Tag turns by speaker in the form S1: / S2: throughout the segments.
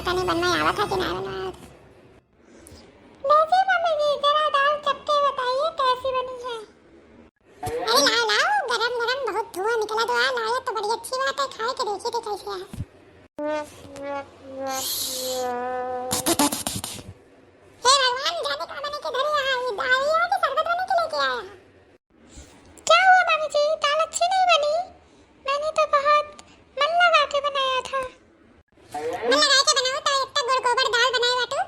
S1: पता नहीं बनवाया आवा था कि नहीं बनवाया था। वैसे मम्मी जी जरा दाल चख के बताइए कैसी बनी है। अरे लाओ लाओ, गरम गरम बहुत धुआं निकला तो लाया तो बड़ी अच्छी बात है, खाए के देखिए तो कैसी है। हे भगवान, जाने कहाँ बने के धरे यहाँ, ये दाल है कि शरबत बने के लेके आया। क्या हुआ मम्मी जी, दाल अच्छी नहीं बनी? मैंने तो बहुत मन लगा के बनाया था। मन लगा के बनाओ तो इतना गुड़ गोबर दाल बनाए बाटू,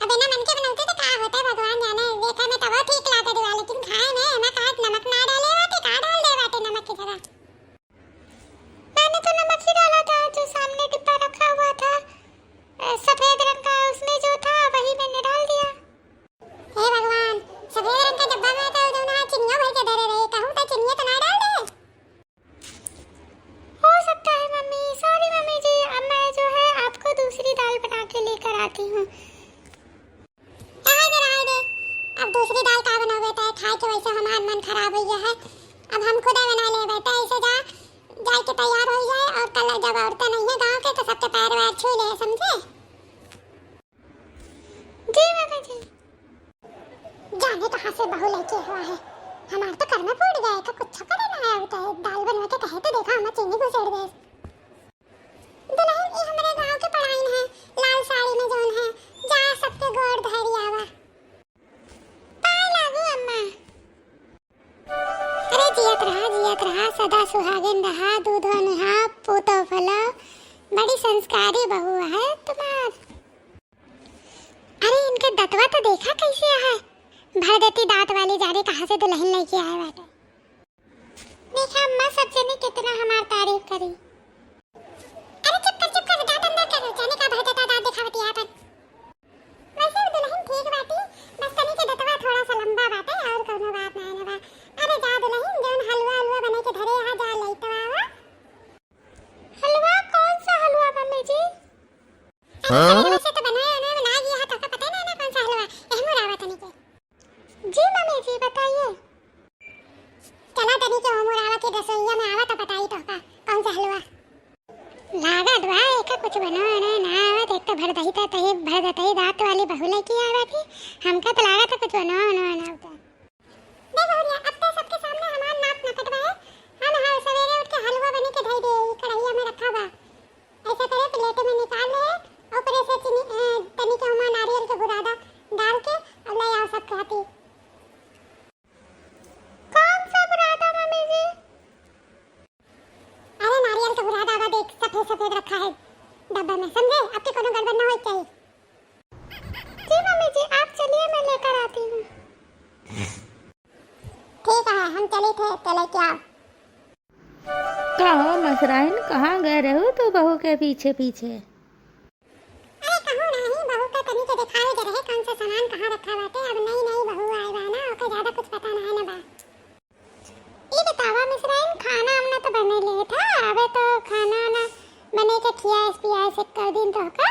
S1: अब बिना मन के बनाते तो क्या होता है भगवान जाने। देखा मैं तवा ठीक लाता दिवा, लेकिन खाए में कहा नमक ना डाले बाटे, कहाँ डाल दे बाटे नमक की जगह। मैंने तो नमक ही डाला था, जो सामने डिब्बा रखा हुआ था सफेद रंग का, उसमें जो था वही मैंने डाल दिया। हे भगवान, सफेद रंग का डब्बा में तो ना चिनिया भर के धरे रहे, कहूं तो चिनिया तो ना डाल दे। हो सकता है मम्मी, सॉरी मम्मी जी, अब मैं जो है आपको दूसरी दाल बना के लेकर आती हूँ। रहा दे, अब दूसरी दाल का बनाओगे तो खाए के वैसे हमारा मन खराब हो गया है, अब हम खुद बना ले बेटा। ऐसे जा के तैयार हो जाए, और कल जब औरतें नहीं है गाँव के तो सबके पैर वैर छू ले, समझे? जी मम्मी जी। जाने कहाँ से बहू लेके हुआ है, हमारे तो घर में फूट गया है, कुछ करे ना आया होता है। दाल बनवा के कहे तो देखा हम चीनी घुसेड़ दे। दुल्हन ये हमारे गांव के पढ़ाइन है, लाल साड़ी में जोन है, जा सबके गोड़ धरी आवा। पाए लागू अम्मा। अरे जियत रहा सदा सुहागिन रहा, दूधो निहा पूतो फला, बड़ी संस्कारी बहू है तुम्हार। अरे इनके दतवा तो देखा कैसे है, भर देती दांत वाली, जाने कहाँ से दुल्हन लेके आए बाटे। देखा अम्मा सब जने कितना हमार तारीफ करी। अरे चुप कर दांत अंदर करो, जाने का भर देता दांत दिखावती है पर। वैसे दुल्हन ठीक बाटी, बस तनी के दतवा थोड़ा सा लंबा बाटे, और कोनो बात ना बा। अरे जा दुल्हन, जोन हलवा बने के धरे यहाँ जा लइतो आवा। हलवा? कौन सा हलवा मम्मी जी? अरे से तो बनाया ना बना गया तो का पता ना कौन सा हलवा एहमो रावा तनी के। जी मम्मी जी बताइए। चला तनी के ओमो रावा के रसोईया में आवा तो बताई तो का कौन सा हलवा लागत बा। एक कुछ बनाना ना आवत, एक तो भर दही दांत वाली बहू लेके आवा थी, हमका तो लागत है कुछ बनाना होता। देखो भैया, अब तो सबके सामने हमार नाक न कटवाए, हम हर सवेरे उठ के हलवा बने के धई दे कढ़ैया में रखा बा। ऐसा करे प्लेट में निकाल ले, ऊपर से तनी के उमा नारियल के बुरादा डाल के और ले आओ सब खाती। कौन सा बुरादा मम्मी जी? अरे नारियल का बुरादा बा, देख सफेद रखा है डब्बा में, समझे? आपके कोनो गड़बड़ ना हो चाहिए। जी मम्मी जी आप चलिए, मैं लेकर आती हूँ। ठीक है, हम चले थे, चले क्या?
S2: कहो मसराइन, कहाँ गए रहो तो बहू के पीछे पीछे?
S1: अरे कहूँ नहीं, बहू का तनी के दिखावे दे रहे कौन सा सामान कहाँ रखा बाटे। अब नई बहू आए बा ना, ओके ज्यादा कुछ पता ना है ना बा। ये बतावा मसराइन, खाना हमने तो बने लिए था, अब तो खाना ना बने के खिया से कर दिन तो का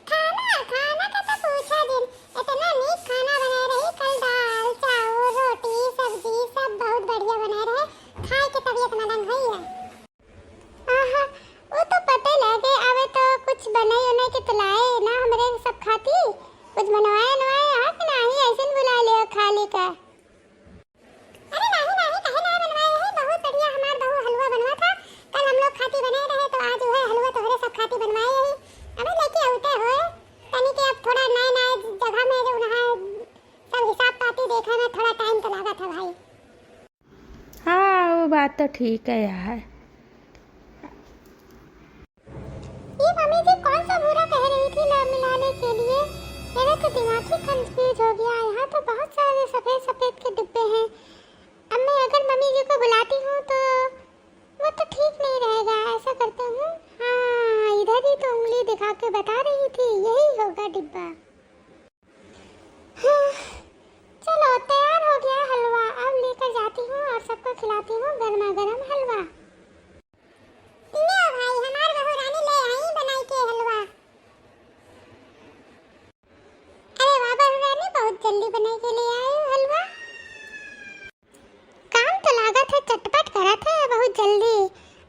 S1: खाना का तो पूछा दिन, इतना नीक खाना बना रही, कल दाल चावल रोटी सब्जी सब बहुत बढ़िया बना रहे, खाए के तबीयत मदन हुई है। आहा, वो तो पता लगे, अब तो कुछ बनाए के तो लाए ना, हमरे सब खाती कुछ बनवाए नवाए हाथ नहीं, ऐसे बुला ले खाली का। अरे नहीं कहे ना बनवाए है, बहुत बढ़िया हमार बहू हलवा बनवा था, कल हम लोग खाती बनाए रहे, तो आज वो है हलवा तोहरे सब खाती बनवाए है। अब लेके आउते हो तनी के, अब थोड़ा नए जगह में जो ना सब हिसाब पाती देखने में थोड़ा टाइम तो लगा था भाई।
S2: हाँ वो बात तो ठीक है यार।
S1: ये मम्मी जी कौन सा बुरा कह रही थी ना मिलाने के लिए, मेरा तो दिमाग ही कंफ्यूज हो गया। यहाँ तो बहुत सारे सफेद के डिब्बे हैं, अब मैं अगर मम्मी जी को बुलाती हूँ तो वो तो ठीक नहीं रहेगा। ऐसा करता हूँ, हाँ इधर ही तो उंगली दिखा के बता रही थी, यही होगा डिब्बा। हाँ, चलो तैयार हो गया हलवा, अब लेकर जाती हूँ और सबको खिलाती हूँ गर्मा गर्म हलवा। ले भाई, हमार बहू रानी ले आई बनाई के हलवा। अरे वाह बहू रानी, बहुत जल्दी बनाई के ले आए हो हलवा। काम तो लागत है चटपट करा था बहुत जल्दी,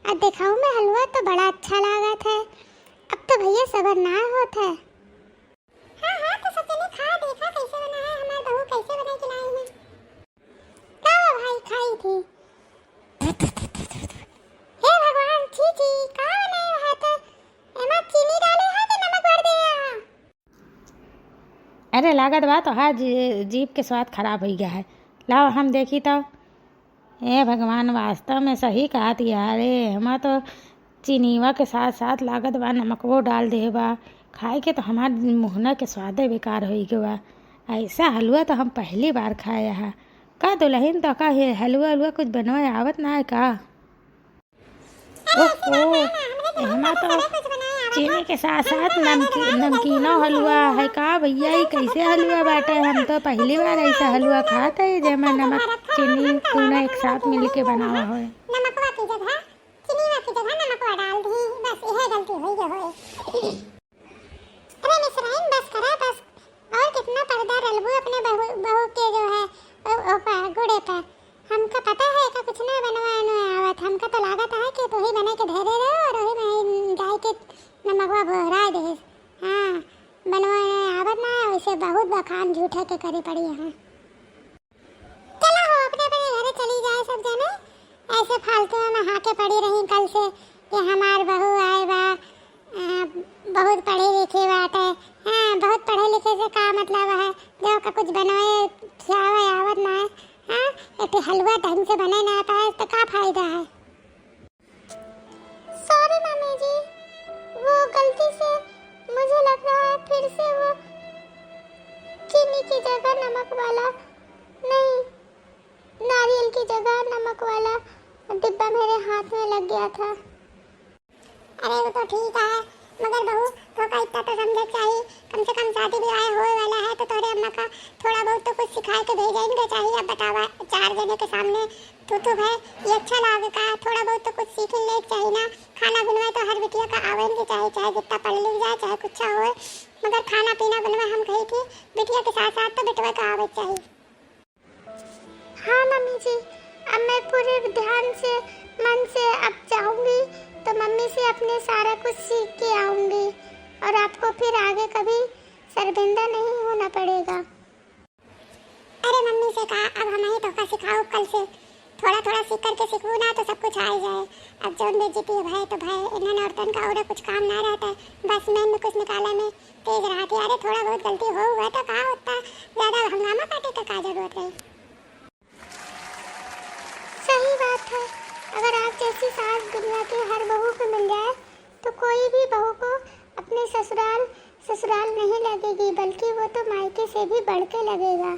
S1: अब में हलवा तो बड़ा अच्छा लागत है। अब तो भैया सबर ना होत है। हाँ हाँ तो सच्चे ने खा देखा कैसे बना है, हमारी बहू कैसे बना के लाई है। क्या हुआ भाई, खाई थी? हे भगवान, छी छी, का बनाया है तो? एमा चीनी डाले है कि नमक भर दिया?
S2: अरे लागत बा तो हाँ, जीभ के स्वाद खराब हो गया है। लाओ हम देखी तो। हे भगवान, वास्तव में सही कहा दिया। अरे हमार तो चीनीवा के साथ साथ लागत बा नमकवो डाल दे बा। खाए के तो हमार मुहना के स्वादे बेकार हो गया बा। ऐसा हलवा तो हम पहली बार खाया है। का दुल्हन तो का हलवा कुछ बनवाए आवत ना है का? ओहो, हमार तो चीनी के साथ साथ नमकीनो हलवा है का भैया? ये कैसे हलवा बाटे? हम तो पहली बार ऐसा हलवा खाते हैं जेमा नमक चीनी दोनों एक साथ मिल के बनावा हो।
S1: नमकवा की जगह चीनीवा की जगह नमकवा डाल दी, बस यह गलती हुई जो होए। अरे मिसराइन बस करा बस। और कितना पर्दा रलबू अपने बहू के जो है ऊपर गुड़े पर। हमका पता है कि कुछ ना बनवानो आवत। हमका तो लागत है कि तू ही बना के धरे रहे और वही में गाय के नमकवा भोरा दे। हाँ, बनवाने आवत ना है, वैसे बहुत बखान झूठे के करे पड़ी है। चलो हो अपने अपने घरे चली जाए सब जने। ऐसे फालतू में नहा के पड़ी रही कल से कि हमार बहू आए बा, बहुत पढ़े लिखे बाटे। हाँ, बहुत पढ़े लिखे से का मतलब है? जो का कुछ बनवाए खियावे आवत ना है। हाँ, एक हलवा ढंग से बने ना पाए तो का फायदा है? सॉरी मम्मी जी, वो गलती से मुझे लग रहा है फिर से वो चीनी की जगह नमक वाला नहीं, नारियल की जगह नमक वाला डिब्बा मेरे हाथ में लग गया था। अरे वो तो ठीक है, मगर बहू तो का इतना तो समझ चाहिए। कम से कम शादी ब्याह होए वाला है तो तोरे अम्मा का थोड़ा बहुत तो कुछ सिखा के भेजेंगे चाहिए। अब बतावा 4 जने के सामने तू है, ये अच्छा लागे का? थोड़ा बहुत तो कुछ सीख ले चाहिए ना। खाना बनवाए तो हर बिटिया का आवन के चाहिए, चाहे जितना पढ़ लिख जाए चाहे कुछ हो, मगर खाना पीना बनवाए हम कही थी बिटिया के साथ साथ तो बिटवा का आवे चाहिए। हाँ मम्मी जी, अब मैं पूरे ध्यान से मन से अब जाऊंगी तो मम्मी से अपने सारा कुछ सीख के आऊंगी और आपको फिर आगे कभी शर्मिंदा नहीं होना पड़ेगा। अरे मम्मी से कहा अब हमें ही धोखा सिखाओ, कल से थोड़ा थोड़ा सीख करके सीखू ना तो सब कुछ आ जाए। अब जौन बेइज्जती भाई तो भाई इन्हें औरतन का और कुछ काम ना रहता है, बस मैं कुछ निकाला में तेज रहती। अरे थोड़ा बहुत गलती हो हुआ तो कहा होता, ज्यादा हंगामा काटे तो क्या जरूरत है? सही बात है, अगर आप जैसी सास दुनिया की हर बहू को मिल जाए तो कोई भी बहू को अपने ससुराल नहीं लगेगी, बल्कि वो तो मायके से भी बढ़ के लगेगा।